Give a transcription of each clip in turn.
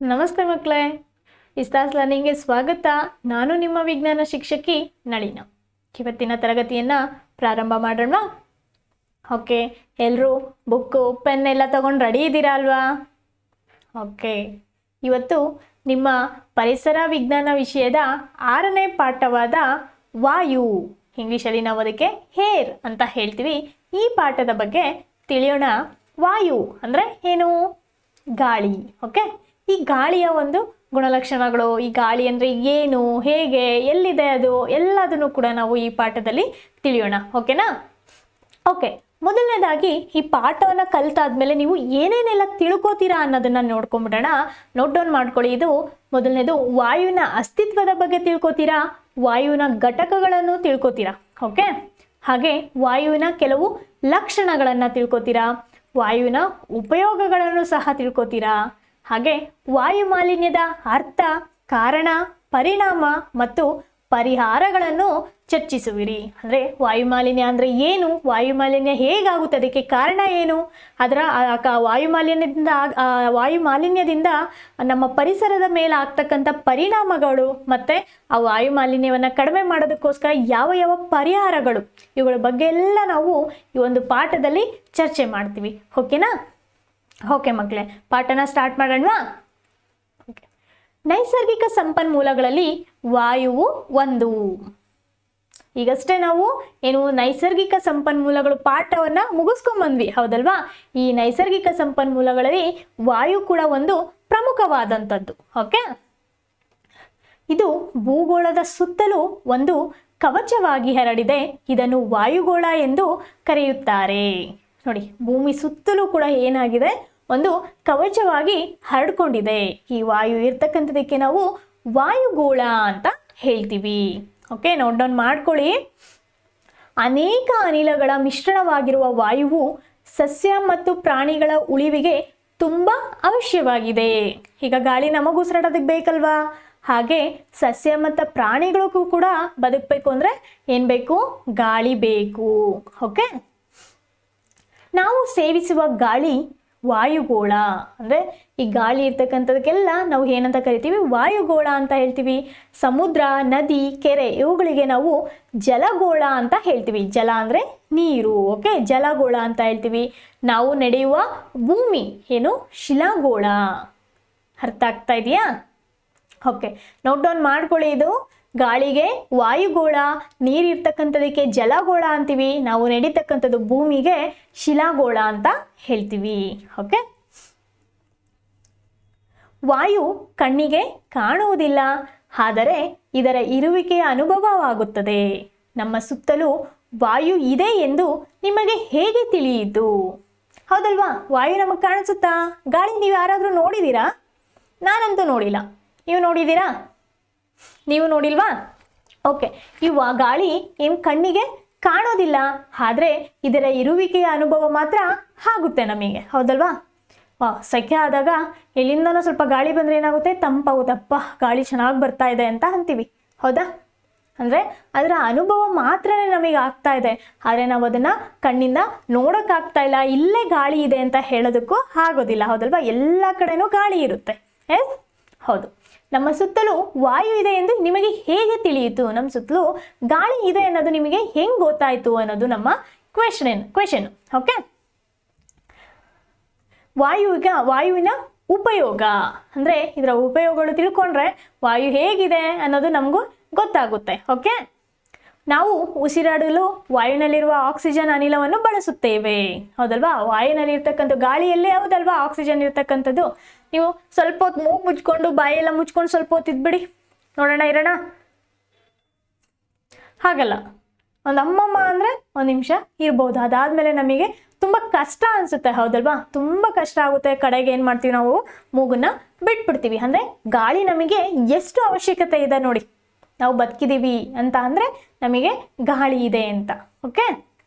ನಮಸ್ತೆ ಮಕ್ಕಳೇ, ಇಸ್ತಾಸ್ ಲರ್ನಿಂಗ್ಗೆ ಸ್ವಾಗತ. ನಾನು ನಿಮ್ಮ ವಿಜ್ಞಾನ ಶಿಕ್ಷಕಿ ನಳಿನ. ಇವತ್ತಿನ ತರಗತಿಯನ್ನು ಪ್ರಾರಂಭ ಮಾಡೋಣ. ಓಕೆ, ಎಲ್ಲರೂ ಬುಕ್ಕು ಪೆನ್ ಎಲ್ಲ ತಗೊಂಡು ರೆಡಿ ಇದ್ದೀರಾ ಅಲ್ವಾ? ಓಕೆ, ಇವತ್ತು ನಿಮ್ಮ ಪರಿಸರ ವಿಜ್ಞಾನ ವಿಷಯದ 6ನೇ ಪಾಠವಾದ ವಾಯು, ಇಂಗ್ಲೀಷಲ್ಲಿ ನಾವು ಅದಕ್ಕೆ ಹೇರ್ ಅಂತ ಹೇಳ್ತೀವಿ, ಈ ಪಾಠದ ಬಗ್ಗೆ ತಿಳಿಯೋಣ. ವಾಯು ಅಂದರೆ ಏನು? ಗಾಳಿ. ಓಕೆ, ಈ ಗಾಳಿಯ ಒಂದು ಗುಣಲಕ್ಷಣಗಳು, ಈ ಗಾಳಿ ಅಂದರೆ ಏನು, ಹೇಗೆ, ಎಲ್ಲಿದೆ ಅದು, ಎಲ್ಲದನ್ನು ಕೂಡ ನಾವು ಈ ಪಾಠದಲ್ಲಿ ತಿಳಿಯೋಣ. ಓಕೆನಾ? ಓಕೆ, ಮೊದಲನೇದಾಗಿ ಈ ಪಾಠವನ್ನು ಕಲಿತಾದ್ಮೇಲೆ ನೀವು ಏನೇನೆಲ್ಲ ತಿಳ್ಕೊತೀರಾ ಅನ್ನೋದನ್ನು ನೋಡ್ಕೊಂಬಿಡೋಣ. ನೋಟ್ ಡೌನ್ ಮಾಡ್ಕೊಳ್ಳಿ. ಇದು ಮೊದಲನೇದು, ವಾಯುವಿನ ಅಸ್ತಿತ್ವದ ಬಗ್ಗೆ ತಿಳ್ಕೊತೀರಾ, ವಾಯುವಿನ ಘಟಕಗಳನ್ನು ತಿಳ್ಕೊತೀರಾ. ಓಕೆ, ಹಾಗೆ ವಾಯುವಿನ ಕೆಲವು ಲಕ್ಷಣಗಳನ್ನು ತಿಳ್ಕೊತೀರಾ, ವಾಯುವಿನ ಉಪಯೋಗಗಳನ್ನು ಸಹ ತಿಳ್ಕೊತೀರಾ. ಹಾಗೆ ವಾಯು ಮಾಲಿನ್ಯದ ಅರ್ಥ, ಕಾರಣ, ಪರಿಣಾಮ ಮತ್ತು ಪರಿಹಾರಗಳನ್ನು ಚರ್ಚಿಸುವಿರಿ. ಅಂದರೆ ವಾಯುಮಾಲಿನ್ಯ ಅಂದರೆ ಏನು, ವಾಯುಮಾಲಿನ್ಯ ಹೇಗಾಗುತ್ತೆ, ಅದಕ್ಕೆ ಕಾರಣ ಏನು, ಅದರ ವಾಯುಮಾಲಿನ್ಯದಿಂದ ನಮ್ಮ ಪರಿಸರದ ಮೇಲೆ ಆಗ್ತಕ್ಕಂಥ ಪರಿಣಾಮಗಳು ಮತ್ತು ಆ ವಾಯುಮಾಲಿನ್ಯವನ್ನು ಕಡಿಮೆ ಮಾಡೋದಕ್ಕೋಸ್ಕರ ಯಾವ ಯಾವ ಪರಿಹಾರಗಳು, ಇವುಗಳ ಬಗ್ಗೆ ಎಲ್ಲ ನಾವು ಈ ಒಂದು ಪಾಠದಲ್ಲಿ ಚರ್ಚೆ ಮಾಡ್ತೀವಿ. ಓಕೆನಾ? ಓಕೆ ಮಕ್ಕಳೇ, ಪಾಠನ ಸ್ಟಾರ್ಟ್ ಮಾಡೋಣವಾ? ಓಕೆ, ನೈಸರ್ಗಿಕ ಸಂಪನ್ಮೂಲಗಳಲ್ಲಿ ವಾಯುವು ಒಂದು. ಈಗಷ್ಟೇ ನಾವು ಏನು ನೈಸರ್ಗಿಕ ಸಂಪನ್ಮೂಲಗಳು ಪಾಠವನ್ನು ಮುಗಿಸ್ಕೊಂಡ್ಬಂದ್ವಿ, ಹೌದಲ್ವಾ? ಈ ನೈಸರ್ಗಿಕ ಸಂಪನ್ಮೂಲಗಳಲ್ಲಿ ವಾಯು ಕೂಡ ಒಂದು ಪ್ರಮುಖವಾದಂಥದ್ದು. ಓಕೆ, ಇದು ಭೂಗೋಳದ ಸುತ್ತಲೂ ಒಂದು ಕವಚವಾಗಿ ಹರಡಿದೆ. ಇದನ್ನು ವಾಯುಗೋಳ ಎಂದು ಕರೆಯುತ್ತಾರೆ. ನೋಡಿ, ಭೂಮಿ ಸುತ್ತಲೂ ಕೂಡ ಏನಾಗಿದೆ, ಒಂದು ಕವಚವಾಗಿ ಹರಡ್ಕೊಂಡಿದೆ. ಈ ವಾಯು ಇರ್ತಕ್ಕಂಥದಕ್ಕೆ ನಾವು ವಾಯುಗೋಳ ಅಂತ ಹೇಳ್ತೀವಿ. ಓಕೆ, ನೋಟ್ ಡೌನ್ ಮಾಡ್ಕೊಳ್ಳಿ. ಅನೇಕ ಅನಿಲಗಳ ಮಿಶ್ರಣವಾಗಿರುವ ವಾಯುವು ಸಸ್ಯ ಮತ್ತು ಪ್ರಾಣಿಗಳ ಉಳಿವಿಗೆ ತುಂಬ ಅವಶ್ಯವಾಗಿದೆ. ಈಗ ಗಾಳಿ ನಮಗೂ ಉಸಿರಾಡೋದಕ್ಕೆ ಬೇಕಲ್ವಾ? ಹಾಗೆ ಸಸ್ಯ ಮತ್ತು ಪ್ರಾಣಿಗಳಿಗೂ ಕೂಡ ಬದುಕಬೇಕು ಅಂದರೆ ಏನು ಬೇಕು? ಗಾಳಿ ಬೇಕು. ಓಕೆ, ನಾವು ಸೇವಿಸುವ ಗಾಳಿ ವಾಯುಗೋಳ. ಅಂದರೆ ಈ ಗಾಳಿ ಇರ್ತಕ್ಕಂಥದಕ್ಕೆಲ್ಲ ನಾವು ಏನಂತ ಕರಿತೀವಿ? ವಾಯುಗೋಳ ಅಂತ ಹೇಳ್ತೀವಿ. ಸಮುದ್ರ, ನದಿ, ಕೆರೆ ಇವುಗಳಿಗೆ ನಾವು ಜಲಗೋಳ ಅಂತ ಹೇಳ್ತೀವಿ. ಜಲ ಅಂದರೆ ನೀರು. ಓಕೆ, ಜಲಗೋಳ ಅಂತ ಹೇಳ್ತೀವಿ. ನಾವು ನಡೆಯುವ ಭೂಮಿ ಏನು? ಶಿಲಾಗೋಳ. ಅರ್ಥ ಆಗ್ತಾ ಇದೆಯಾ? ಓಕೆ, ನೋಟ್ ಡೌನ್ ಮಾಡ್ಕೊಳ್ಳಿ. ಇದು ಗಾಳಿಗೆ ವಾಯುಗೋಳ, ನೀರಿರ್ತಕ್ಕಂಥದಕ್ಕೆ ಜಲಗೋಳ ಅಂತೀವಿ, ನಾವು ನಡೀತಕ್ಕಂಥದ್ದು ಭೂಮಿಗೆ ಶಿಲಾಗೋಳ ಅಂತ ಹೇಳ್ತೀವಿ. ಓಕೆ, ವಾಯು ಕಣ್ಣಿಗೆ ಕಾಣುವುದಿಲ್ಲ, ಆದರೆ ಇದರ ಇರುವಿಕೆಯ ಅನುಭವವಾಗುತ್ತದೆ. ನಮ್ಮ ಸುತ್ತಲೂ ವಾಯು ಇದೆ ಎಂದು ನಿಮಗೆ ಹೇಗೆ ತಿಳಿಯಿತು? ಹೌದಲ್ವಾ? ವಾಯು ನಮಗೆ ಕಾಣಿಸುತ್ತಾ? ಗಾಳಿ ನೀವು ಯಾರಾದರೂ ನೋಡಿದ್ದೀರಾ? ನಾನಂತೂ ನೋಡಿಲ್ಲ. ನೀವು ನೋಡಿದ್ದೀರಾ? ನೀವು ನೋಡಿಲ್ವಾ? ಓಕೆ, ಈ ಗಾಳಿ ಏನು ಕಣ್ಣಿಗೆ ಕಾಣೋದಿಲ್ಲ, ಆದರೆ ಇದರ ಇರುವಿಕೆಯ ಅನುಭವ ಮಾತ್ರ ಆಗುತ್ತೆ ನಮಗೆ, ಹೌದಲ್ವಾ? ಸೆಕೆ ಆದಾಗ ಎಲ್ಲಿಂದನೋ ಸ್ವಲ್ಪ ಗಾಳಿ ಬಂದರೆ ಏನಾಗುತ್ತೆ? ತಂಪಾಗುತ್ತಪ್ಪ, ಗಾಳಿ ಚೆನ್ನಾಗಿ ಬರ್ತಾ ಇದೆ ಅಂತ ಅಂತೀವಿ, ಹೌದಾ? ಅಂದರೆ ಅದರ ಅನುಭವ ಮಾತ್ರ ನಮಗೆ ಆಗ್ತಾ ಇದೆ, ಆದರೆ ನಾವು ಅದನ್ನು ಕಣ್ಣಿಂದ ನೋಡೋಕ್ಕಾಗ್ತಾ ಇಲ್ಲ. ಇಲ್ಲೇ ಗಾಳಿ ಇದೆ ಅಂತ ಹೇಳೋದಕ್ಕೂ ಆಗೋದಿಲ್ಲ, ಹೌದಲ್ವಾ? ಎಲ್ಲ ಕಡೆನೂ ಗಾಳಿ ಇರುತ್ತೆ. ಹೌದು. ನಮ್ಮ ಸುತ್ತಲೂ ವಾಯು ಇದೆ ಎಂದು ನಿಮಗೆ ಹೇಗೆ ತಿಳಿಯಿತು? ನಮ್ಮ ಸುತ್ತಲೂ ಗಾಳಿ ಇದೆ ಅನ್ನೋದು ನಿಮಗೆ ಹೆಂಗೆ ಗೊತ್ತಾಯಿತು ಅನ್ನೋದು ನಮ್ಮ ಕ್ವೆಶನ್. ಓಕೆ, ವಾಯುವಿನ ಉಪಯೋಗ ಅಂದರೆ ಇದರ ಉಪಯೋಗಗಳು ತಿಳ್ಕೊಂಡ್ರೆ ವಾಯು ಹೇಗಿದೆ ಅನ್ನೋದು ನಮಗೂ ಗೊತ್ತಾಗುತ್ತೆ. ಓಕೆ, ನಾವು ಉಸಿರಾಡಲು ವಾಯುವಿನಲ್ಲಿರುವ ಆಕ್ಸಿಜನ್ ಅನಿಲವನ್ನು ಬಳಸುತ್ತೇವೆ, ಹೌದಲ್ವಾ? ವಾಯುವಿನಲ್ಲಿ ಇರ್ತಕ್ಕಂಥ ಗಾಳಿಯಲ್ಲೇ ಹೌದಲ್ವಾ ಆಕ್ಸಿಜನ್ ಇರ್ತಕ್ಕಂಥದ್ದು. ನೀವು ಸ್ವಲ್ಪ ಹೊತ್ತು ಮೂಗು ಮುಚ್ಕೊಂಡು ಬಾಯೆಲ್ಲ ಮುಚ್ಕೊಂಡು ಸ್ವಲ್ಪ ಹೊತ್ತು ಇದ್ಬಿಡಿ, ನೋಡೋಣ, ಇರೋಣ. ಹಾಗಲ್ಲ, ಒಂದು ಅಮ್ಮಮ್ಮ ಅಂದರೆ ಒಂದು ನಿಮಿಷ ಇರ್ಬೋದು. ಅದಾದಮೇಲೆ ನಮಗೆ ತುಂಬ ಕಷ್ಟ ಅನಿಸುತ್ತೆ, ಹೌದಲ್ವಾ? ತುಂಬ ಕಷ್ಟ ಆಗುತ್ತೆ. ಕಡೆಗೆ ಏನು ಮಾಡ್ತೀವಿ, ನಾವು ಮೂಗನ್ನ ಬಿಟ್ಬಿಡ್ತೀವಿ. ಅಂದರೆ ಗಾಳಿ ನಮಗೆ ಎಷ್ಟು ಅವಶ್ಯಕತೆ ಇದೆ ನೋಡಿ. ನಾವು ಬದುಕಿದ್ದೀವಿ ಅಂತ ಅಂದರೆ ನಮಗೆ ಗಾಳಿ ಇದೆ ಅಂತ. ಓಕೆ,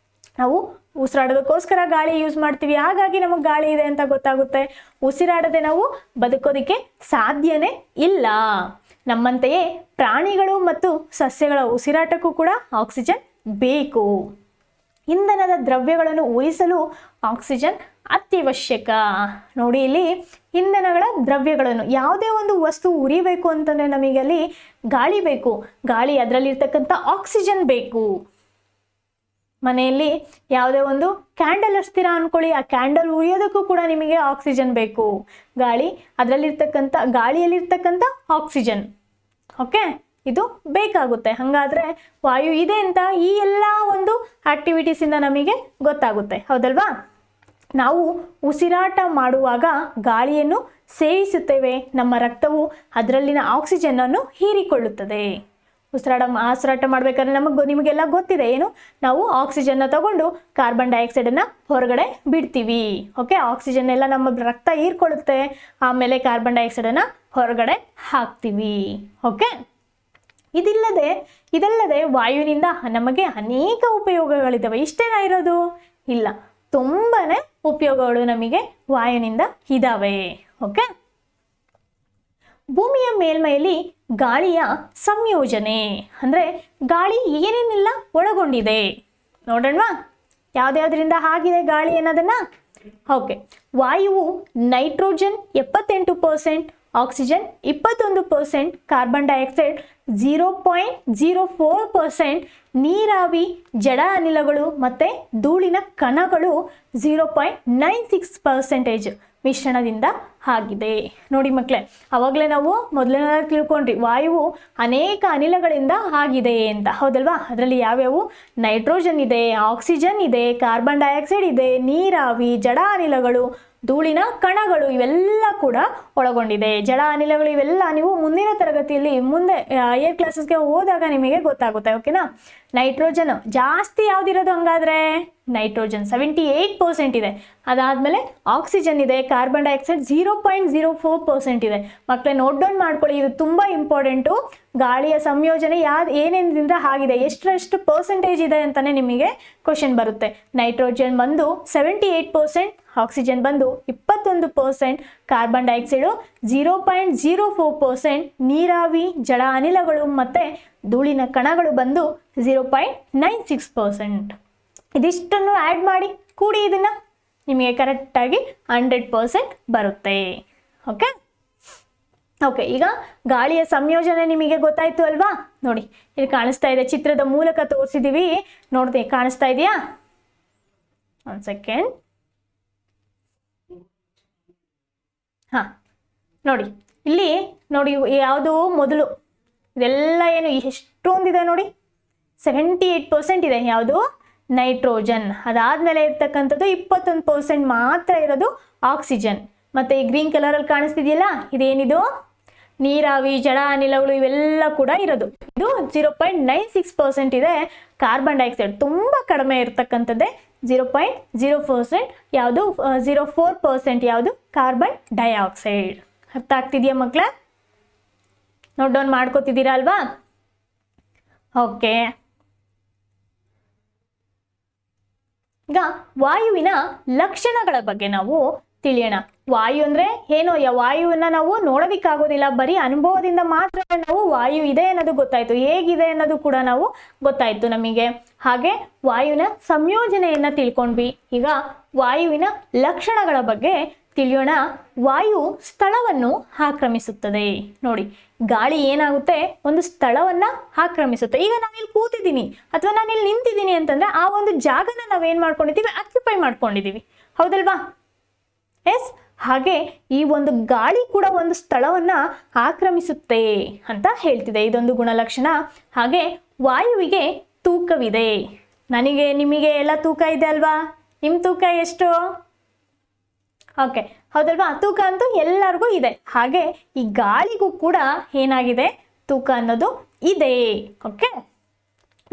ನಾವು ಉಸಿರಾಡೋದಕ್ಕೋಸ್ಕರ ಗಾಳಿ ಯೂಸ್ ಮಾಡ್ತೀವಿ, ಹಾಗಾಗಿ ನಮಗೆ ಗಾಳಿ ಇದೆ ಅಂತ ಗೊತ್ತಾಗುತ್ತೆ. ಉಸಿರಾಡದೆ ನಾವು ಬದುಕೋದಕ್ಕೆ ಸಾಧ್ಯನೇ ಇಲ್ಲ. ನಮ್ಮಂತೆಯೇ ಪ್ರಾಣಿಗಳು ಮತ್ತು ಸಸ್ಯಗಳ ಉಸಿರಾಟಕ್ಕೂ ಕೂಡ ಆಕ್ಸಿಜನ್ ಬೇಕು. ಇಂಧನದ ದ್ರವ್ಯಗಳನ್ನು ಊಹಿಸಲು ಆಕ್ಸಿಜನ್ ಅತ್ಯವಶ್ಯಕ. ನೋಡಿ ಇಲ್ಲಿ ಇಂಧನಗಳ ದ್ರವ್ಯಗಳನ್ನು, ಯಾವುದೇ ಒಂದು ವಸ್ತು ಉರಿಬೇಕು ಅಂತಂದ್ರೆ ನಮಗೆ ಅಲ್ಲಿ ಗಾಳಿ ಬೇಕು, ಗಾಳಿ ಅದರಲ್ಲಿರ್ತಕ್ಕಂಥ ಆಕ್ಸಿಜನ್ ಬೇಕು. ಮನೆಯಲ್ಲಿ ಯಾವುದೇ ಒಂದು ಕ್ಯಾಂಡಲ್ ಹಚ್ತೀರಾ ಅನ್ಕೊಳ್ಳಿ, ಆ ಕ್ಯಾಂಡಲ್ ಉರಿಯೋದಕ್ಕೂ ಕೂಡ ನಿಮಗೆ ಆಕ್ಸಿಜನ್ ಬೇಕು. ಗಾಳಿಯಲ್ಲಿರ್ತಕ್ಕಂಥ ಆಕ್ಸಿಜನ್, ಓಕೆ, ಇದು ಬೇಕಾಗುತ್ತೆ. ಹಾಗಾದ್ರೆ ವಾಯು ಇದೆ ಅಂತ ಈ ಎಲ್ಲ ಒಂದು ಆಕ್ಟಿವಿಟೀಸಿಂದ ನಮಗೆ ಗೊತ್ತಾಗುತ್ತೆ, ಹೌದಲ್ವಾ? ನಾವು ಉಸಿರಾಟ ಮಾಡುವಾಗ ಗಾಳಿಯನ್ನು ಸೇವಿಸುತ್ತೇವೆ, ನಮ್ಮ ರಕ್ತವು ಅದರಲ್ಲಿನ ಆಕ್ಸಿಜನ್ ಅನ್ನು ಹೀರಿಕೊಳ್ಳುತ್ತದೆ. ಉಸಿರಾಟ ಮಾಡಬೇಕಾದ್ರೆ ನಿಮಗೆಲ್ಲ ಗೊತ್ತಿದೆ ಏನು, ನಾವು ಆಕ್ಸಿಜನ್ನ ತಗೊಂಡು ಕಾರ್ಬನ್ ಡೈಆಕ್ಸೈಡನ್ನು ಹೊರಗಡೆ ಬಿಡ್ತೀವಿ. ಓಕೆ, ಆಕ್ಸಿಜನ್ ಎಲ್ಲ ನಮ್ಮ ರಕ್ತ ಹೀರ್ಕೊಳ್ಳುತ್ತೆ, ಆಮೇಲೆ ಕಾರ್ಬನ್ ಡೈಆಕ್ಸೈಡನ್ನು ಹೊರಗಡೆ ಹಾಕ್ತೀವಿ. ಓಕೆ, ಇದಲ್ಲದೆ ವಾಯುವಿನಿಂದ ನಮಗೆ ಅನೇಕ ಉಪಯೋಗಗಳಿದ್ದಾವೆ. ಇಷ್ಟೇನಾ ಇರೋದು? ಇಲ್ಲ, ತುಂಬಾನೇ ಉಪಯೋಗಗಳು ನಮಗೆ ವಾಯುವಿನಿಂದ ಇದ್ದಾವೆ. ಓಕೆ, ಭೂಮಿಯ ಮೇಲ್ಮೈಯಲ್ಲಿ ಗಾಳಿಯ ಸಂಯೋಜನೆ ಅಂದರೆ ಗಾಳಿ ಏನೇನೆಲ್ಲ ಒಳಗೊಂಡಿದೆ ನೋಡೋಣವಾ? ಯಾವ್ದ್ಯಾವ್ದ್ರಿಂದ ಆಗಿದೆ ಗಾಳಿ ಅನ್ನೋದನ್ನ? ಓಕೆ, ವಾಯುವು ನೈಟ್ರೋಜನ್ 78%, ಆಕ್ಸಿಜನ್ 21%, ಕಾರ್ಬನ್ ಡೈಆಕ್ಸೈಡ್ 0.04%, ನೀರಾವಿ, ಜಡ ಅನಿಲಗಳು ಮತ್ತು ಧೂಳಿನ ಕಣಗಳು 0.96% ಮಿಶ್ರಣದಿಂದ ಆಗಿದೆ. ನೋಡಿ ಮಕ್ಕಳೇ, ಅವಾಗಲೇ ನಾವು ಮೊದಲನೇ ತಿಳ್ಕೊಂಡ್ರಿ ವಾಯುವು ಅನೇಕ ಅನಿಲಗಳಿಂದ ಆಗಿದೆ ಅಂತ, ಹೌದಲ್ವಾ? ಅದರಲ್ಲಿ ಯಾವ್ಯಾವು? ನೈಟ್ರೋಜನ್ ಇದೆ, ಆಕ್ಸಿಜನ್ ಇದೆ, ಕಾರ್ಬನ್ ಡೈಆಕ್ಸೈಡ್ ಇದೆ, ನೀರಾವಿ, ಜಡ ಅನಿಲಗಳು, ಧೂಳಿನ ಕಣಗಳು, ಇವೆಲ್ಲ ಕೂಡ ಒಳಗೊಂಡಿದೆ. ಜಡ ಅನಿಲಗಳು ಇವೆಲ್ಲ ನೀವು ಮುಂದಿನ ತರಗತಿಯಲ್ಲಿ ಮುಂದೆ ಏರ್ ಕ್ಲಾಸಸ್ಗೆ ಹೋದಾಗ ನಿಮಗೆ ಗೊತ್ತಾಗುತ್ತೆ. ಓಕೆನಾ? ನೈಟ್ರೋಜನ್ ಜಾಸ್ತಿ ಯಾವ್ದಿರೋದು ಹಂಗಾದ್ರೆ? ನೈಟ್ರೋಜನ್ 78% ಇದೆ. ಅದಾದಮೇಲೆ ಆಕ್ಸಿಜನ್ ಇದೆ, ಕಾರ್ಬನ್ ಡೈಆಕ್ಸೈಡ್ 0.04% ಇದೆ. ಮಕ್ಕಳೇ ನೋಟ್ ಡೌನ್ ಮಾಡ್ಕೊಳ್ಳಿ, ಇದು ತುಂಬ ಇಂಪಾರ್ಟೆಂಟು. ಗಾಳಿಯ ಸಂಯೋಜನೆ ಏನೇನಿಂದ ಆಗಿದೆ, ಎಷ್ಟು ಪರ್ಸೆಂಟೇಜ್ ಇದೆ ಅಂತಲೇ ನಿಮಗೆ ಕ್ವಶನ್ ಬರುತ್ತೆ. ನೈಟ್ರೋಜನ್ ಬಂದು 78%, ಆಕ್ಸಿಜನ್ ಬಂದು 21%, ಕಾರ್ಬನ್ ಡೈಆಕ್ಸೈಡು 0.04%, ನೀರಾವಿ, ಜಡ ಅನಿಲಗಳು ಮತ್ತು ಧೂಳಿನ ಕಣಗಳು ಬಂದು 0.96%. ಇದಿಷ್ಟನ್ನು ಆ್ಯಡ್ ಮಾಡಿ ಕೂಡಿ ಇದನ್ನು ನಿಮಗೆ ಕರೆಕ್ಟಾಗಿ 100% ಬರುತ್ತೆ. ಓಕೆ, ಈಗ ಗಾಳಿಯ ಸಂಯೋಜನೆ ನಿಮಗೆ ಗೊತ್ತಾಯ್ತು ಅಲ್ವಾ? ನೋಡಿ, ಇಲ್ಲಿ ಕಾಣಿಸ್ತಾ ಇದೆ, ಚಿತ್ರದ ಮೂಲಕ ತೋರಿಸಿದ್ದೀವಿ. ನೋಡ್ದೆ, ಕಾಣಿಸ್ತಾ ಇದೆಯಾ? ಒಂದು ಸೆಕೆಂಡ್. ನೋಡಿ ಇಲ್ಲಿ ನೋಡಿ, ಯಾವುದು ಮೊದಲು ಇದೆಲ್ಲ ಏನು ಎಷ್ಟೊಂದಿದೆ ನೋಡಿ, 78% ಇದೆ. ಯಾವುದು? ನೈಟ್ರೋಜನ್. ಅದಾದಮೇಲೆ ಇರ್ತಕ್ಕಂಥದ್ದು 21% ಮಾತ್ರ ಇರೋದು ಆಕ್ಸಿಜನ್. ಮತ್ತು ಈ ಗ್ರೀನ್ ಕಲರಲ್ಲಿ ಕಾಣಿಸ್ತಿದೆಯಲ್ಲ, ಇದೇನಿದು? ನೀರಾವಿ, ಜಡ ಅನಿಲಗಳು, ಇವೆಲ್ಲ ಕೂಡ ಇರೋದು. ಇದು 0.96% ಇದೆ. ಕಾರ್ಬನ್ ಡೈಆಕ್ಸೈಡ್ ತುಂಬ ಕಡಿಮೆ ಇರ್ತಕ್ಕಂಥದ್ದೇ 0.04%. ಯಾವುದು? 0.04% ಯಾವುದು? Carbon dioxide. ಅರ್ಥ ಆಗ್ತಿದೆಯಾ ಮಕ್ಕಳ? ನೋಟ್ ಡೌನ್ ಮಾಡ್ಕೋತಿದ್ದೀರಾ ಅಲ್ವಾ? ಓಕೆ, ಈಗ ವಾಯುವಿನ ಲಕ್ಷಣಗಳ ಬಗ್ಗೆ ನಾವು ತಿಳಿಯೋಣ. ವಾಯು ಅಂದರೆ ಏನೋ, ವಾಯುವನ್ನ ನಾವು ನೋಡೋದಕ್ಕಾಗೋದಿಲ್ಲ, ಬರೀ ಅನುಭವದಿಂದ ಮಾತ್ರ ನಾವು ವಾಯು ಇದೆ ಅನ್ನೋದು ಗೊತ್ತಾಯ್ತು, ಹೇಗಿದೆ ಅನ್ನೋದು ಕೂಡ ನಾವು ಗೊತ್ತಾಯ್ತು ನಮಗೆ. ಹಾಗೆ ವಾಯುವಿನ ಸಂಯೋಜನೆಯನ್ನು ತಿಳ್ಕೊಂಡ್ವಿ. ಈಗ ವಾಯುವಿನ ಲಕ್ಷಣಗಳ ಬಗ್ಗೆ ತಿಳಿಯೋಣ. ವಾಯು ಸ್ಥಳವನ್ನು ಆಕ್ರಮಿಸುತ್ತದೆ. ನೋಡಿ, ಗಾಳಿ ಏನಾಗುತ್ತೆ, ಒಂದು ಸ್ಥಳವನ್ನು ಆಕ್ರಮಿಸುತ್ತೆ. ಈಗ ನಾನಿಲ್ಲಿ ಕೂತಿದ್ದೀನಿ ಅಥವಾ ನಾನಿಲ್ಲಿ ನಿಂತಿದ್ದೀನಿ ಅಂತಂದ್ರೆ ಆ ಒಂದು ಜಾಗನ ನಾವೇನು ಮಾಡ್ಕೊಂಡಿದ್ದೀವಿ? ಆಕ್ಯುಪೈ ಮಾಡ್ಕೊಂಡಿದ್ದೀವಿ, ಹೌದಲ್ವಾ? ಎಸ್, ಹಾಗೆ ಈ ಒಂದು ಗಾಳಿ ಕೂಡ ಒಂದು ಸ್ಥಳವನ್ನು ಆಕ್ರಮಿಸುತ್ತೆ ಅಂತ ಹೇಳ್ತಿದೆ. ಇದೊಂದು ಗುಣಲಕ್ಷಣ. ಹಾಗೆ ವಾಯುವಿಗೆ ತೂಕವಿದೆ. ನಿಮಗೆ ಎಲ್ಲ ತೂಕ ಇದೆ ಅಲ್ವಾ? ನಿಮ್ಮ ತೂಕ ಎಷ್ಟು? ಓಕೆ, ಹೌದಲ್ವಾ? ತೂಕ ಅಂತೂ ಎಲ್ಲರಿಗೂ ಇದೆ. ಹಾಗೆ ಈ ಗಾಳಿಗೂ ಕೂಡ ಏನಾಗಿದೆ? ತೂಕ ಅನ್ನೋದು ಇದೆ. ಓಕೆ,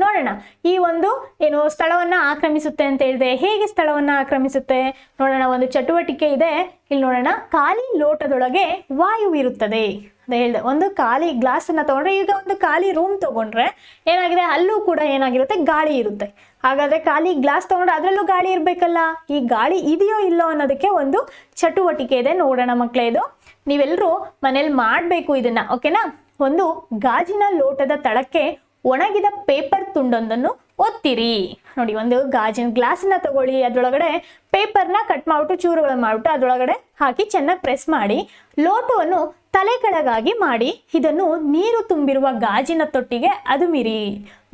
ನೋಡೋಣ. ಈ ಒಂದು ಏನು ಸ್ಥಳವನ್ನು ಆಕ್ರಮಿಸುತ್ತೆ ಅಂತ ಹೇಳಿದೆ. ಹೇಗೆ ಸ್ಥಳವನ್ನು ಆಕ್ರಮಿಸುತ್ತೆ ನೋಡೋಣ. ಒಂದು ಚಟುವಟಿಕೆ ಇದೆ, ಇಲ್ಲಿ ನೋಡೋಣ. ಖಾಲಿ ಲೋಟದೊಳಗೆ ವಾಯು ಇರುತ್ತದೆ ಅಂತ ಹೇಳಿದೆ. ಒಂದು ಖಾಲಿ ಗ್ಲಾಸನ್ನು ತಗೊಂಡ್ರೆ, ಈಗ ಒಂದು ಖಾಲಿ ರೂಮ್ ತಗೊಂಡ್ರೆ ಏನಾಗಿದೆ? ಅಲ್ಲೂ ಕೂಡ ಏನಾಗಿರುತ್ತೆ? ಗಾಳಿ ಇರುತ್ತೆ. ಹಾಗಾದರೆ ಖಾಲಿ ಗ್ಲಾಸ್ ತಗೊಂಡ್ರೆ ಅದರಲ್ಲೂ ಗಾಳಿ ಇರಬೇಕಲ್ಲ. ಈ ಗಾಳಿ ಇದೆಯೋ ಇಲ್ಲೋ ಅನ್ನೋದಕ್ಕೆ ಒಂದು ಚಟುವಟಿಕೆ ಇದೆ. ನೋಡೋಣ ಮಕ್ಕಳೇ, ಇದು ನೀವೆಲ್ಲರೂ ಮನೇಲಿ ಮಾಡಬೇಕು ಇದನ್ನು. ಓಕೆನಾ? ಒಂದು ಗಾಜಿನ ಲೋಟದ ತಳಕ್ಕೆ ಒಣಗಿದ ಪೇಪರ್ ತುಂಡೊಂದನ್ನು ಒತ್ತಿರಿ. ನೋಡಿ, ಒಂದು ಗಾಜಿನ ಗ್ಲಾಸನ್ನ ತಗೊಳ್ಳಿ, ಅದರೊಳಗಡೆ ಪೇಪರ್ನ ಕಟ್ ಮಾಡಿಬಿಟ್ಟು ಚೂರುಗಳು ಮಾಡಿಬಿಟ್ಟು ಅದರೊಳಗಡೆ ಹಾಕಿ ಚೆನ್ನಾಗಿ ಪ್ರೆಸ್ ಮಾಡಿ ಲೋಟವನ್ನು ತಲೆ ಕೆಳಗಾಗಿ ಮಾಡಿ ಇದನ್ನು ನೀರು ತುಂಬಿರುವ ಗಾಜಿನ ತೊಟ್ಟಿಗೆ ಅದುಮಿರಿ.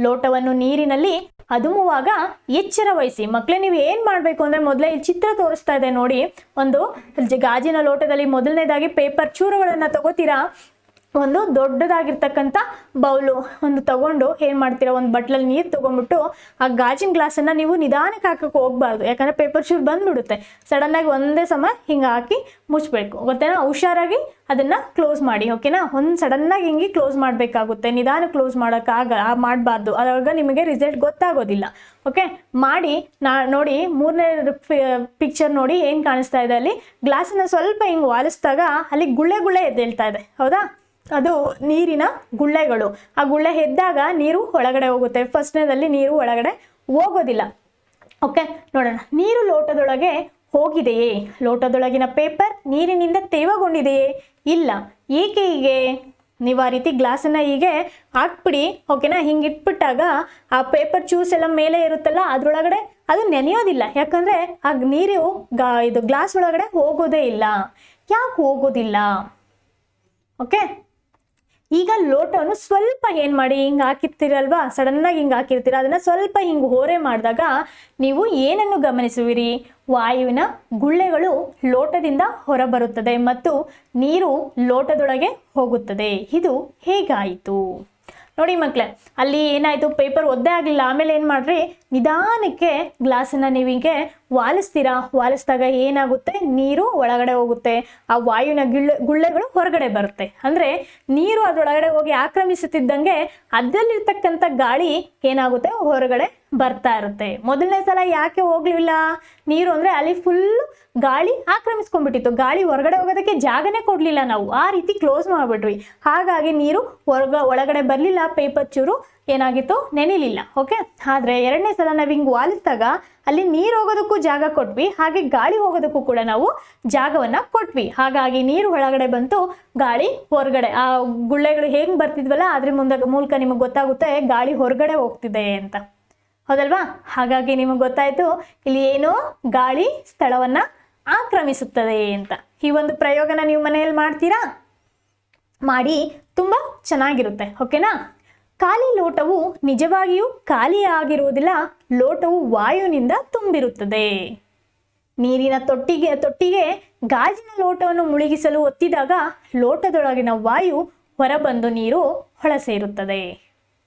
ಲೋಟವನ್ನು ನೀರಿನಲ್ಲಿ ಅದುಮುವಾಗ ಎಚ್ಚರ ವಹಿಸಿ. ಮಕ್ಕಳೇ, ನೀವು ಏನು ಮಾಡಬೇಕು ಅಂದರೆ, ಮೊದಲೇ ಇಲ್ಲಿ ಚಿತ್ರ ತೋರಿಸ್ತಾ ಇದೆ ನೋಡಿ, ಒಂದು ಗಾಜಿನ ಲೋಟದಲ್ಲಿ ಮೊದಲನೇದಾಗಿ ಪೇಪರ್ ಚೂರುಗಳನ್ನು ತಗೋತೀರಾ, ಒಂದು ದೊಡ್ಡದಾಗಿರ್ತಕ್ಕಂಥ ಬೌಲು ಒಂದು ತಗೊಂಡು ಏನು ಮಾಡ್ತೀರಾ, ಒಂದು ಬಟ್ಲಲ್ಲಿ ನೀರು ತೊಗೊಂಡ್ಬಿಟ್ಟು ಆ ಗಾಜಿನ ಗ್ಲಾಸನ್ನು ನೀವು ನಿಧಾನಕ್ಕೆ ಹಾಕಕ್ಕೆ ಹೋಗ್ಬಾರ್ದು, ಯಾಕಂದರೆ ಪೇಪರ್ ಚೂರು ಬಂದುಬಿಡುತ್ತೆ. ಸಡನ್ನಾಗಿ ಒಂದೇ ಸಮ ಹಿಂಗೆ ಹಾಕಿ ಮುಚ್ಚಬೇಕು, ಗೊತ್ತೇನಾ? ಹುಷಾರಾಗಿ ಅದನ್ನು ಕ್ಲೋಸ್ ಮಾಡಿ, ಓಕೆನಾ? ಒಂದು ಸಡನ್ನಾಗಿ ಹಿಂಗೆ ಕ್ಲೋಸ್ ಮಾಡಬೇಕಾಗುತ್ತೆ, ನಿಧಾನ ಕ್ಲೋಸ್ ಮಾಡಬಾರ್ದು, ಆವಾಗ ನಿಮಗೆ ರಿಸಲ್ಟ್ ಗೊತ್ತಾಗೋದಿಲ್ಲ. ಓಕೆ, ಮಾಡಿ ನೋಡಿ, ಮೂರನೇ ಪಿಕ್ಚರ್ ನೋಡಿ ಏನು ಕಾಣಿಸ್ತಾ ಇದೆ, ಅಲ್ಲಿ ಗ್ಲಾಸನ್ನು ಸ್ವಲ್ಪ ಹಿಂಗೆ ವಾಲಿಸಿದಾಗ ಅಲ್ಲಿ ಗುಳ್ಳೆ ಎದ್ದೇಳ್ತಾ ಇದೆ, ಹೌದಾ? ಅದು ನೀರಿನ ಗುಳ್ಳೆಗಳು. ಆ ಗುಳ್ಳೆ ಎದ್ದಾಗ ನೀರು ಒಳಗಡೆ ಹೋಗುತ್ತೆ. ಫಸ್ಟ್ನೇದಲ್ಲಿ ನೀರು ಒಳಗಡೆ ಹೋಗೋದಿಲ್ಲ. ಓಕೆ, ನೋಡೋಣ. ನೀರು ಲೋಟದೊಳಗೆ ಹೋಗಿದೆಯೇ? ಲೋಟದೊಳಗಿನ ಪೇಪರ್ ನೀರಿನಿಂದ ತೇವಗೊಂಡಿದೆಯೇ? ಇಲ್ಲ. ಏಕೆ ಹೀಗೆ? ನೀವು ಆ ರೀತಿ ಗ್ಲಾಸನ್ನು ಹೀಗೆ ಹಾಕ್ಬಿಡಿ, ಓಕೆನಾ? ಹಿಂಗೆ ಇಟ್ಬಿಟ್ಟಾಗ ಆ ಪೇಪರ್ ಜ್ಯೂಸ್ ಎಲ್ಲ ಮೇಲೆ ಇರುತ್ತಲ್ಲ, ಅದರೊಳಗಡೆ ಅದು ನೆನೆಯೋದಿಲ್ಲ. ಯಾಕಂದರೆ ಆ ನೀರು ಇದು ಗ್ಲಾಸ್ ಒಳಗಡೆ ಹೋಗೋದೇ ಇಲ್ಲ. ಯಾಕೆ ಹೋಗೋದಿಲ್ಲ? ಓಕೆ, ಈಗ ಲೋಟವನ್ನು ಸ್ವಲ್ಪ ಏನು ಮಾಡಿ, ಹಿಂಗೆ ಹಾಕಿರ್ತೀರಲ್ವಾ, ಸಡನ್ನಾಗಿ ಹಿಂಗೆ ಹಾಕಿರ್ತೀರ, ಅದನ್ನು ಸ್ವಲ್ಪ ಹಿಂಗೆ ಹೋರೆ ಮಾಡಿದಾಗ ನೀವು ಏನನ್ನು ಗಮನಿಸುವಿರಿ? ವಾಯುವಿನ ಗುಳ್ಳೆಗಳು ಲೋಟದಿಂದ ಹೊರಬರುತ್ತದೆ ಮತ್ತು ನೀರು ಲೋಟದೊಳಗೆ ಹೋಗುತ್ತದೆ. ಇದು ಹೇಗಾಯಿತು? ನೋಡಿ ಮಕ್ಕಳೇ, ಅಲ್ಲಿ ಏನಾಯಿತು, ಪೇಪರ್ ಒದ್ದೆ ಆಗಲಿಲ್ಲ. ಆಮೇಲೆ ಏನು ಮಾಡ್ರಿ, ನಿಧಾನಕ್ಕೆ ಗ್ಲಾಸನ್ನು ನೀವಿಗೆ ವಾಲಿಸಿದಾಗ ಏನಾಗುತ್ತೆ, ನೀರು ಒಳಗಡೆ ಹೋಗುತ್ತೆ, ಆ ವಾಯುವಿನ ಗುಳ್ಳೆಗಳು ಹೊರಗಡೆ ಬರುತ್ತೆ. ಅಂದರೆ ನೀರು ಅದರೊಳಗಡೆ ಹೋಗಿ ಆಕ್ರಮಿಸುತ್ತಿದ್ದಂಗೆ ಅದರಲ್ಲಿರ್ತಕ್ಕಂಥ ಗಾಳಿ ಏನಾಗುತ್ತೆ, ಹೊರಗಡೆ ಬರ್ತಾ ಇರುತ್ತೆ. ಮೊದಲನೇ ಸಲ ಯಾಕೆ ಹೋಗ್ಲಿಲ್ಲ ನೀರು ಅಂದರೆ, ಅಲ್ಲಿ ಫುಲ್ಲು ಗಾಳಿ ಆಕ್ರಮಿಸ್ಕೊಂಡ್ಬಿಟ್ಟಿತ್ತು, ಗಾಳಿ ಹೊರಗಡೆ ಹೋಗೋದಕ್ಕೆ ಜಾಗನೇ ಕೊಡಲಿಲ್ಲ, ನಾವು ಆ ರೀತಿ ಕ್ಲೋಸ್ ಮಾಡಿಬಿಟ್ವಿ. ಹಾಗಾಗಿ ನೀರು ಒಳಗಡೆ ಬರಲಿಲ್ಲ, ಪೇಪರ್ ಚೂರು ಏನಾಗಿತ್ತು, ನೆನಿಲಿಲ್ಲ. ಓಕೆ, ಆದರೆ ಎರಡನೇ ಸಲ ನಾವು ಹಿಂಗೆ ವಾಲಿಸಿದಾಗ ಅಲ್ಲಿ ನೀರು ಹೋಗೋದಕ್ಕೂ ಜಾಗ ಕೊಟ್ವಿ, ಹಾಗೆ ಗಾಳಿ ಹೋಗೋದಕ್ಕೂ ಕೂಡ ನಾವು ಜಾಗವನ್ನು ಕೊಟ್ವಿ. ಹಾಗಾಗಿ ನೀರು ಒಳಗಡೆ ಬಂತು, ಗಾಳಿ ಹೊರಗಡೆ. ಆ ಗುಳ್ಳೆಗಳು ಹೇಗೆ ಬರ್ತಿದ್ವಲ್ಲ ಅದ್ರ ಮೂಲಕ ನಿಮಗೆ ಗೊತ್ತಾಗುತ್ತೆ ಗಾಳಿ ಹೊರಗಡೆ ಹೋಗ್ತಿದೆ ಅಂತ, ಹೌದಲ್ವಾ? ಹಾಗಾಗಿ ನಿಮಗೆ ಗೊತ್ತಾಯಿತು ಇಲ್ಲಿ ಏನು, ಗಾಳಿ ಸ್ಥಳವನ್ನು ಆಕ್ರಮಿಸುತ್ತದೆ ಅಂತ. ಈ ಒಂದು ಪ್ರಯೋಗನ ನೀವು ಮನೆಯಲ್ಲಿ ಮಾಡ್ತೀರಾ? ಮಾಡಿ, ತುಂಬ ಚೆನ್ನಾಗಿರುತ್ತೆ. ಓಕೆನಾ? ಖಾಲಿ ಲೋಟವು ನಿಜವಾಗಿಯೂ ಖಾಲಿಯಾಗಿರುವುದಿಲ್ಲ, ಲೋಟವು ವಾಯುವಿನಿಂದ ತುಂಬಿರುತ್ತದೆ. ನೀರಿನ ತೊಟ್ಟಿಗೆ ಗಾಜಿನ ಲೋಟವನ್ನು ಮುಳುಗಿಸಲು ಒತ್ತಿದಾಗ ಲೋಟದೊಳಗಿನ ವಾಯು ಹೊರಬಂದು ನೀರು ಹೊಳಸೇರುತ್ತದೆ.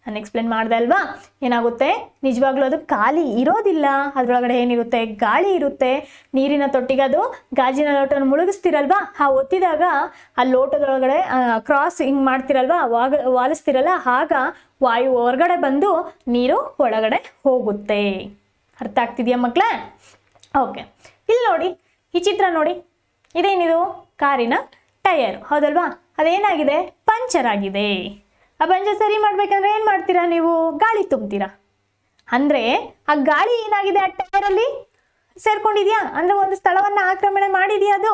ನಾನು ಎಕ್ಸ್ಪ್ಲೇನ್ ಮಾಡಿದೆ ಅಲ್ವಾ? ಏನಾಗುತ್ತೆ, ನಿಜವಾಗ್ಲೂ ಅದು ಖಾಲಿ ಇರೋದಿಲ್ಲ, ಅದರೊಳಗಡೆ ಏನಿರುತ್ತೆ, ಗಾಳಿ ಇರುತ್ತೆ. ನೀರಿನ ತೊಟ್ಟಿಗೆ ಅದು ಗಾಜಿನ ಲೋಟವನ್ನು ಮುಳುಗಿಸ್ತಿರಲ್ವಾ, ಒತ್ತಿದಾಗ ಆ ಲೋಟದೊಳಗಡೆ ಕ್ರಾಸ್ ಹಿಂಗೆ ಮಾಡ್ತಿರಲ್ವಾ, ವಾಲಿಸ್ತಿರಲ್ಲ, ಆಗ ವಾಯು ಹೊರಗಡೆ ಬಂದು ನೀರು ಒಳಗಡೆ ಹೋಗುತ್ತೆ. ಅರ್ಥ ಆಗ್ತಿದೆಯಾ ಮಕ್ಕಳೇ? ಓಕೆ, ಇಲ್ಲಿ ನೋಡಿ, ಈ ಚಿತ್ರ ನೋಡಿ, ಇದೇನಿದು, ಕಾರಿನ ಟಯರ್, ಹೌದಲ್ವಾ? ಅದೇನಾಗಿದೆ, ಪಂಚರ್ ಆಗಿದೆ. ಆ ಪಂಚರ್ ಸರಿ ಮಾಡ್ಬೇಕಂದ್ರೆ ಏನು ಮಾಡ್ತೀರಾ ನೀವು? ಗಾಳಿ ತುಂಬ್ತೀರಾ. ಅಂದರೆ ಆ ಗಾಳಿ ಏನಾಗಿದೆ, ಆ ಟೈರಲ್ಲಿ ಸೇರ್ಕೊಂಡಿದ್ಯಾ, ಅಂದರೆ ಒಂದು ಸ್ಥಳವನ್ನು ಆಕ್ರಮಣೆ ಮಾಡಿದೆಯಾ ಅದು?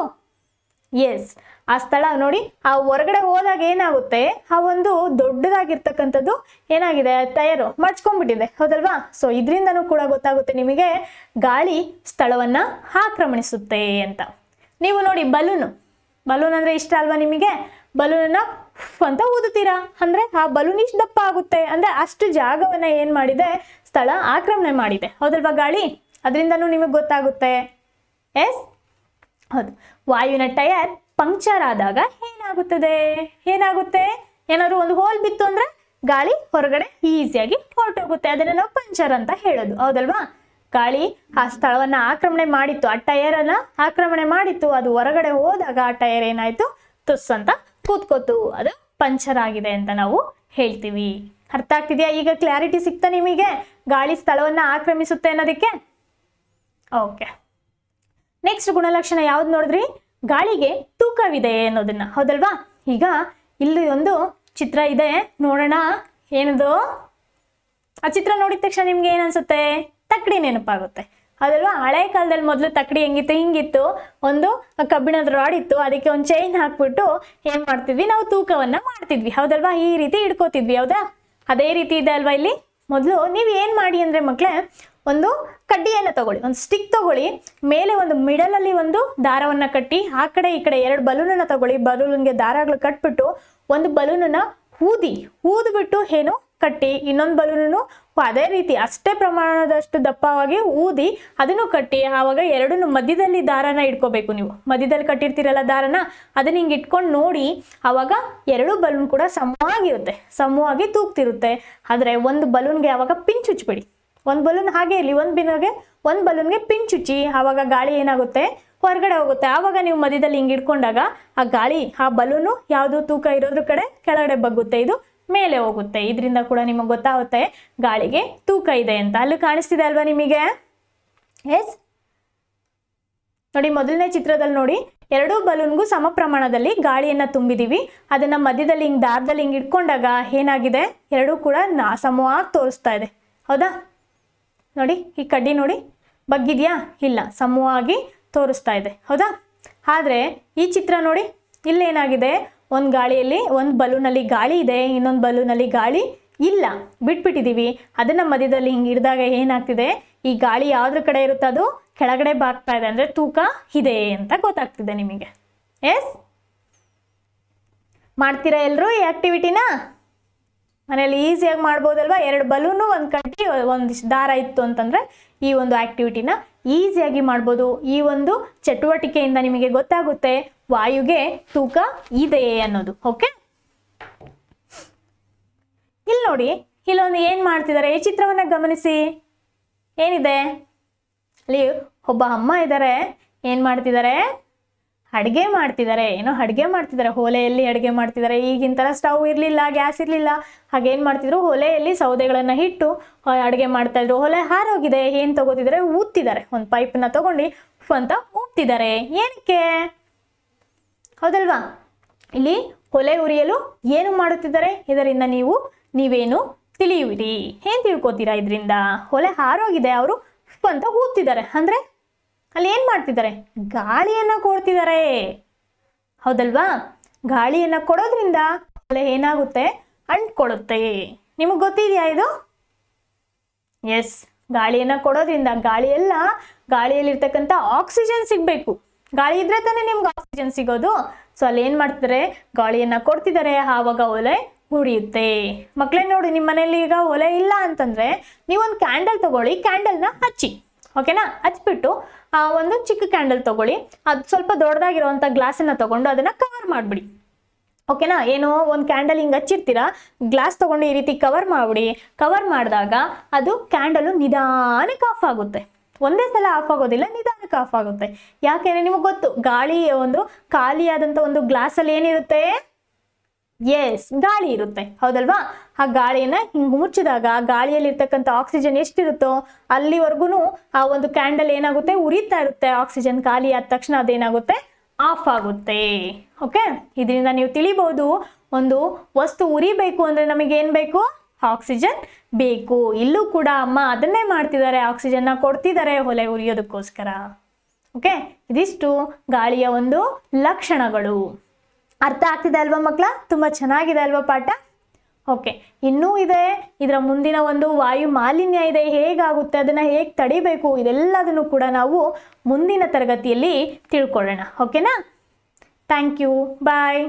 ಎಸ್, ಆ ಸ್ಥಳ ನೋಡಿ, ಆ ಹೊರಗಡೆ ಹೋದಾಗ ಏನಾಗುತ್ತೆ, ಆ ಒಂದು ದೊಡ್ಡದಾಗಿರ್ತಕ್ಕಂಥದ್ದು ಏನಾಗಿದೆ, ಟಯರು ಮಡ್ಚ್ಕೊಂಡ್ಬಿಟ್ಟಿದೆ, ಹೌದಲ್ವಾ? ಸೊ ಇದರಿಂದನೂ ಕೂಡ ಗೊತ್ತಾಗುತ್ತೆ ನಿಮಗೆ ಗಾಳಿ ಸ್ಥಳವನ್ನು ಆಕ್ರಮಣಿಸುತ್ತೆ ಅಂತ. ನೀವು ನೋಡಿ, ಬಲೂನ್ ಅಂದರೆ ಇಷ್ಟ ಅಲ್ವಾ ನಿಮಗೆ? ಬಲೂನನ್ನು ಅಂತ ಊದುತ್ತೀರಾ, ಅಂದರೆ ಆ ಬಲೂನ್ ಇಷ್ಟು ದಪ್ಪ ಆಗುತ್ತೆ, ಅಂದರೆ ಅಷ್ಟು ಜಾಗವನ್ನು ಏನು ಮಾಡಿದೆ, ಸ್ಥಳ ಆಕ್ರಮಣೆ ಮಾಡಿದೆ, ಹೌದಲ್ವಾ ಗಾಳಿ? ಅದರಿಂದನೂ ನಿಮಗೆ ಗೊತ್ತಾಗುತ್ತೆ. ಎಸ್, ಹೌದು. ವಾಯುವಿನ ಟಯರ್ ಪಂಕ್ಚರ್ ಆದಾಗ ಏನಾಗುತ್ತೆ, ಏನಾದ್ರು ಒಂದು ಹೋಲ್ ಬಿತ್ತು ಅಂದರೆ ಗಾಳಿ ಹೊರಗಡೆ ಈಸಿಯಾಗಿ ಹೊರಟೋಗುತ್ತೆ, ಅದನ್ನು ನಾವು ಪಂಚರ್ ಅಂತ ಹೇಳೋದು, ಹೌದಲ್ವಾ? ಗಾಳಿ ಆ ಸ್ಥಳವನ್ನು ಆಕ್ರಮಣೆ ಮಾಡಿತ್ತು, ಆ ಟಯರನ್ನು ಆಕ್ರಮಣೆ ಮಾಡಿತ್ತು, ಅದು ಹೊರಗಡೆ ಹೋದಾಗ ಆ ಟಯರ್ ಏನಾಯಿತು, ತುಸ್ ಅಂತ ಕೂತ್ಕೋತು, ಅದು ಪಂಚರ್ ಆಗಿದೆ ಅಂತ ನಾವು ಹೇಳ್ತೀವಿ. ಅರ್ಥ ಆಗ್ತಿದೆಯಾ? ಈಗ ಕ್ಲಾರಿಟಿ ಸಿಗ್ತಾ ನಿಮಗೆ ಗಾಳಿ ಸ್ಥಳವನ್ನು ಆಕ್ರಮಿಸುತ್ತೆ ಅನ್ನೋದಕ್ಕೆ? ಓಕೆ, ನೆಕ್ಸ್ಟ್ ಗುಣಲಕ್ಷಣ ಯಾವ್ದು ನೋಡಿದ್ರಿ? ಗಾಳಿಗೆ ತೂಕವಿದೆ ಅನ್ನೋದನ್ನ, ಹೌದಲ್ವಾ? ಈಗ ಇಲ್ಲಿ ಒಂದು ಚಿತ್ರ ಇದೆ, ನೋಡೋಣ ಏನದು. ಆ ಚಿತ್ರ ನೋಡಿದ ತಕ್ಷಣ ನಿಮ್ಗೆ ಏನು ಅನ್ಸುತ್ತೆ? ತಕ್ಕಡಿ ನೆನಪಾಗುತ್ತೆ, ಹೌದಲ್ವಾ? ಹಳೆ ಕಾಲದಲ್ಲಿ ಮೊದಲು ತಕ್ಕಡಿ ಹೆಂಗಿತ್ತು, ಹಿಂಗಿತ್ತು, ಒಂದು ಕಬ್ಬಿಣದ ರಾಡ್ ಇತ್ತು, ಅದಕ್ಕೆ ಒಂದು ಚೈನ್ ಹಾಕ್ಬಿಟ್ಟು ಏನು ಮಾಡ್ತಿದ್ವಿ, ನಾವು ತೂಕವನ್ನು ಮಾಡ್ತಿದ್ವಿ, ಹೌದಲ್ವಾ? ಈ ರೀತಿ ಹಿಡ್ಕೋತಿದ್ವಿ, ಹೌದಾ? ಅದೇ ರೀತಿ ಇದೆ ಅಲ್ವಾ ಇಲ್ಲಿ. ಮೊದಲು ನೀವು ಏನು ಮಾಡಿ ಅಂದರೆ ಮಕ್ಕಳೇ, ಒಂದು ಕಡ್ಡಿಯನ್ನು ತಗೊಳ್ಳಿ, ಒಂದು ಸ್ಟಿಕ್ ತಗೊಳ್ಳಿ, ಮೇಲೆ ಒಂದು ಮಿಡಲಲ್ಲಿ ಒಂದು ದಾರವನ್ನು ಕಟ್ಟಿ, ಆ ಕಡೆ ಈ ಕಡೆ 2 ಬಲೂನನ್ನು ತಗೊಳ್ಳಿ, ಬಲೂನ್ಗೆ ದಾರಗಳು ಕಟ್ಬಿಟ್ಟು ಒಂದು ಬಲೂನನ್ನು ಊದ್ಬಿಟ್ಟು ಏನು ಕಟ್ಟಿ, ಇನ್ನೊಂದು ಬಲೂನನ್ನು ಅದೇ ರೀತಿ ಅಷ್ಟೇ ಪ್ರಮಾಣದಷ್ಟು ದಪ್ಪವಾಗಿ ಊದಿ ಅದನ್ನು ಕಟ್ಟಿ, ಆವಾಗ ಎರಡನ್ನು ಮಧ್ಯದಲ್ಲಿ ದಾರನ ಇಟ್ಕೋಬೇಕು. ನೀವು ಮಧ್ಯದಲ್ಲಿ ಕಟ್ಟಿರ್ತೀರಲ್ಲ ದಾರನ, ಅದನ್ನ ಹಿಂಗೆ ಇಟ್ಕೊಂಡು ನೋಡಿ, ಆವಾಗ 2 ಬಲೂನ್ ಕೂಡ ಸಮವಾಗಿರುತ್ತೆ, ಸಮವಾಗಿ ತೂಗ್ತಿರುತ್ತೆ. ಆದರೆ ಒಂದು ಬಲೂನ್ಗೆ ಆವಾಗ ಪಿನ್ ಚುಚ್ಬಿಡಿ. ಒಂದು ಬಲೂನ್ ಹಾಗೆ ಇರಲಿ, ಒಂದು ಬಲೂನ್ಗೆ ಪಿನ್ ಚುಚ್ಚಿ, ಆವಾಗ ಗಾಳಿ ಏನಾಗುತ್ತೆ, ಹೊರಗಡೆ ಹೋಗುತ್ತೆ. ಆವಾಗ ನೀವು ಮಧ್ಯದಲ್ಲಿ ಹಿಂಗೆ ಇಟ್ಕೊಂಡಾಗ ಆ ಗಾಳಿ, ಆ ಬಲೂನು ಯಾವುದು ತೂಕ ಇರೋದ್ರ ಕಡೆ ಕೆಳಗಡೆ ಬಗ್ಗುತ್ತೆ, ಇದು ಮೇಲೆ ಹೋಗುತ್ತೆ. ಇದರಿಂದ ಕೂಡ ನಿಮಗೆ ಗೊತ್ತಾಗುತ್ತೆ ಗಾಳಿಗೆ ತೂಕ ಇದೆ ಅಂತ. ಅಲ್ಲಿ ಕಾಣಿಸ್ತಿದೆ ಅಲ್ವಾ ನಿಮಗೆ? ಎಸ್, ನೋಡಿ ಮೊದಲನೇ ಚಿತ್ರದಲ್ಲಿ ನೋಡಿ, 2 ಬಲೂನ್ಗೂ ಸಮ ಪ್ರಮಾಣದಲ್ಲಿ ಗಾಳಿಯನ್ನು ತುಂಬಿದೀವಿ. ಅದನ್ನ ಮಧ್ಯದಲ್ಲಿ ಹಿಂಗೆ ದಾರದಲ್ಲಿ ಹಿಂಗೆ ಇಟ್ಕೊಂಡಾಗ ಏನಾಗಿದೆ, 2 ಕೂಡ ಸಮವಾಗಿ ತೋರಿಸ್ತಾ ಇದೆ. ಹೌದಾ? ನೋಡಿ ಈ ಕಡ್ಡಿ ನೋಡಿ ಬಗ್ಗಿದೆಯಾ? ಇಲ್ಲ, ಸಮವಾಗಿ ತೋರಿಸ್ತಾ ಇದೆ. ಹೌದಾ? ಆದರೆ ಈ ಚಿತ್ರ ನೋಡಿ, ಇಲ್ಲೇನಾಗಿದೆ, ಒಂದು ಗಾಳಿಯಲ್ಲಿ ಒಂದು ಬಲೂನಲ್ಲಿ ಗಾಳಿ ಇದೆ, ಇನ್ನೊಂದು ಬಲೂನಲ್ಲಿ ಗಾಳಿ ಇಲ್ಲ, ಬಿಟ್ಬಿಟ್ಟಿದ್ದೀವಿ. ಅದನ್ನು ಮಧ್ಯದಲ್ಲಿ ಹಿಂಗೆ ಹಿಡಿದಾಗ ಏನಾಗ್ತಿದೆ, ಈ ಗಾಳಿ ಯಾವುದ್ರ ಕಡೆ ಇರುತ್ತೆ ಅದು ಕೆಳಗಡೆ ಬಾಗ್ತಾ ಇದೆ, ಅಂದರೆ ತೂಕ ಇದೆ ಅಂತ ಗೊತ್ತಾಗ್ತಿದೆ ನಿಮಗೆ. ಎಸ್, ಮಾಡ್ತೀರಾ ಎಲ್ಲರೂ ಈ ಆ್ಯಕ್ಟಿವಿಟಿನ? ಮನೇಲಿ ಈಸಿಯಾಗಿ ಮಾಡ್ಬೋದಲ್ವಾ? 2 ಬಲೂನು, ಒಂದು ಕಡ್ಡಿ, ಒಂದಿಷ್ಟು ದಾರ ಇತ್ತು ಅಂತಂದರೆ ಈ ಒಂದು ಆ್ಯಕ್ಟಿವಿಟಿನ ಈಸಿಯಾಗಿ ಮಾಡ್ಬೋದು. ಈ ಒಂದು ಚಟುವಟಿಕೆಯಿಂದ ನಿಮಗೆ ಗೊತ್ತಾಗುತ್ತೆ ವಾಯುಗೆ ತೂಕ ಇದೆ ಅನ್ನೋದು. ಓಕೆ, ಇಲ್ಲಿ ನೋಡಿ, ಇಲ್ಲೊಂದು ಏನು ಮಾಡ್ತಿದ್ದಾರೆ, ಈ ಚಿತ್ರವನ್ನು ಗಮನಿಸಿ. ಏನಿದೆ ಅಲ್ಲಿ? ಒಬ್ಬ ಅಮ್ಮ ಇದ್ದಾರೆ, ಏನು ಮಾಡ್ತಿದ್ದಾರೆ, ಅಡುಗೆ ಮಾಡ್ತಿದ್ದಾರೆ. ಅಡುಗೆ ಮಾಡ್ತಿದ್ದಾರೆ, ಒಲೆಯಲ್ಲಿ ಅಡುಗೆ ಮಾಡ್ತಿದ್ದಾರೆ. ಈಗಿನ ಥರ ಸ್ಟವ್ ಇರಲಿಲ್ಲ, ಗ್ಯಾಸ್ ಇರಲಿಲ್ಲ. ಹಾಗೇನು ಮಾಡ್ತಿದ್ರು, ಒಲೆಯಲ್ಲಿ ಸೌದೆಗಳನ್ನು ಇಟ್ಟು ಅಡುಗೆ ಮಾಡ್ತಾಯಿದ್ರು. ಒಲೆ ಹಾರೋಗಿದೆ, ಏನು ತಗೋತಿದ್ದಾರೆ, ಊದ್ತಿದ್ದಾರೆ. ಒಂದು ಪೈಪನ್ನ ತೊಗೊಂಡು ಅಂತ ಊದ್ತಿದ್ದಾರೆ. ಏನಕ್ಕೆ? ಹೌದಲ್ವಾ? ಇಲ್ಲಿ ಒಲೆ ಉರಿಯಲು ಏನು ಮಾಡುತ್ತಿದ್ದಾರೆ, ಇದರಿಂದ ನೀವೇನು ತಿಳಿಯುವಿರಿ, ಏನು ತಿಳ್ಕೊತೀರಾ ಇದರಿಂದ? ಒಲೆ ಹಾರೋಗಿದೆ, ಅವರು ಅಂತ ಊದ್ತಿದ್ದಾರೆ, ಅಂದರೆ ಅಲ್ಲಿ ಏನು ಮಾಡ್ತಿದ್ದಾರೆ, ಗಾಳಿಯನ್ನು ಕೊಡ್ತಿದ್ದಾರೆ. ಹೌದಲ್ವಾ? ಗಾಳಿಯನ್ನು ಕೊಡೋದ್ರಿಂದ ಒಲೆ ಏನಾಗುತ್ತೆ, ಅಂಟ್ಕೊಳ್ಳುತ್ತೆ. ನಿಮಗೆ ಗೊತ್ತಿದೆಯಾ ಇದು? ಎಸ್, ಗಾಳಿಯನ್ನು ಕೊಡೋದ್ರಿಂದ ಗಾಳಿಯಲ್ಲಿರ್ತಕ್ಕಂಥ ಆಕ್ಸಿಜನ್ ಸಿಗಬೇಕು. ಗಾಳಿ ಇದ್ರೆ ತಾನೇ ನಿಮ್ಗೆ ಆಕ್ಸಿಜನ್ ಸಿಗೋದು. ಸೊ ಅಲ್ಲಿ ಏನು ಮಾಡ್ತಿದ್ದಾರೆ, ಗಾಳಿಯನ್ನು ಕೊಡ್ತಿದ್ದಾರೆ, ಆವಾಗ ಒಲೆ ಉರಿಯುತ್ತೆ. ಮಕ್ಕಳೇ ನೋಡಿ, ನಿಮ್ಮ ಮನೇಲಿ ಈಗ ಒಲೆ ಇಲ್ಲ ಅಂತಂದರೆ ನೀವೊಂದು ಕ್ಯಾಂಡಲ್ ತಗೊಳ್ಳಿ, ಕ್ಯಾಂಡಲ್ನ ಹಚ್ಚಿ. ಓಕೆನಾ? ಹಚ್ಬಿಟ್ಟು ಒಂದು ಚಿಕ್ಕ ಕ್ಯಾಂಡಲ್ ತಗೊಳ್ಳಿ, ಅದು ಸ್ವಲ್ಪ ದೊಡ್ಡದಾಗಿರುವಂಥ ಗ್ಲಾಸನ್ನು ತಗೊಂಡು ಅದನ್ನು ಕವರ್ ಮಾಡಿಬಿಡಿ. ಓಕೆನಾ? ಏನೋ ಒಂದು ಕ್ಯಾಂಡಲ್ ಹಿಂಗೆ ಹಚ್ಚಿರ್ತೀರಾ, ಗ್ಲಾಸ್ ತೊಗೊಂಡು ಈ ರೀತಿ ಕವರ್ ಮಾಡಿಬಿಡಿ. ಕವರ್ ಮಾಡಿದಾಗ ಅದು ಕ್ಯಾಂಡಲು ನಿಧಾನಕ್ಕೆ ಆಫ್ ಆಗುತ್ತೆ. ಒಂದೇ ಸಲ ಆಫ್ ಆಗೋದಿಲ್ಲ, ನಿಧಾನಕ್ಕೆ ಆಫ್ ಆಗುತ್ತೆ. ಯಾಕೆಂದರೆ ನಿಮಗೆ ಗೊತ್ತು, ಗಾಳಿ ಒಂದು ಖಾಲಿಯಾದಂಥ ಒಂದು ಗ್ಲಾಸಲ್ಲಿ ಏನಿರುತ್ತೆ, ಎಸ್, ಗಾಳಿ ಇರುತ್ತೆ. ಹೌದಲ್ವಾ? ಆ ಗಾಳಿಯನ್ನು ಹಿಂಗೆ ಮುಚ್ಚಿದಾಗ ಗಾಳಿಯಲ್ಲಿರ್ತಕ್ಕಂಥ ಆಕ್ಸಿಜನ್ ಎಷ್ಟಿರುತ್ತೋ ಅಲ್ಲಿವರೆಗೂ ಆ ಒಂದು ಕ್ಯಾಂಡಲ್ ಏನಾಗುತ್ತೆ, ಉರಿತಾ ಇರುತ್ತೆ. ಆಕ್ಸಿಜನ್ ಖಾಲಿ ಆದ ತಕ್ಷಣ ಅದೇನಾಗುತ್ತೆ, ಆಫ್ ಆಗುತ್ತೆ. ಓಕೆ, ಇದರಿಂದ ನೀವು ತಿಳಿಬಹುದು, ಒಂದು ವಸ್ತು ಉರಿಬೇಕು ಅಂದರೆ ನಮಗೇನು ಬೇಕು, ಆಕ್ಸಿಜನ್ ಬೇಕು. ಇಲ್ಲೂ ಕೂಡ ಅಮ್ಮ ಅದನ್ನೇ ಮಾಡ್ತಿದ್ದಾರೆ, ಆಕ್ಸಿಜನ್ನ ಕೊಡ್ತಿದ್ದಾರೆ ಒಲೆ ಉರಿಯೋದಕ್ಕೋಸ್ಕರ. ಓಕೆ, ಇದಿಷ್ಟು ಗಾಳಿಯ ಒಂದು ಲಕ್ಷಣಗಳು. ಅರ್ಥ ಆಗ್ತಿದೆ ಅಲ್ವಾ ಮಕ್ಕಳ? ತುಂಬ ಚೆನ್ನಾಗಿದೆ ಅಲ್ವಾ ಪಾಠ? ಓಕೆ, ಇನ್ನೂ ಇದೆ, ಇದರ ಮುಂದಿನ ಒಂದು ವಾಯು ಮಾಲಿನ್ಯ ಇದೆ, ಹೇಗಾಗುತ್ತೆ, ಅದನ್ನು ಹೇಗೆ ತಡಿಬೇಕು, ಇದೆಲ್ಲದನ್ನು ಕೂಡ ನಾವು ಮುಂದಿನ ತರಗತಿಯಲ್ಲಿ ತಿಳ್ಕೊಳ್ಳೋಣ. ಓಕೆನಾ? Thank you, bye.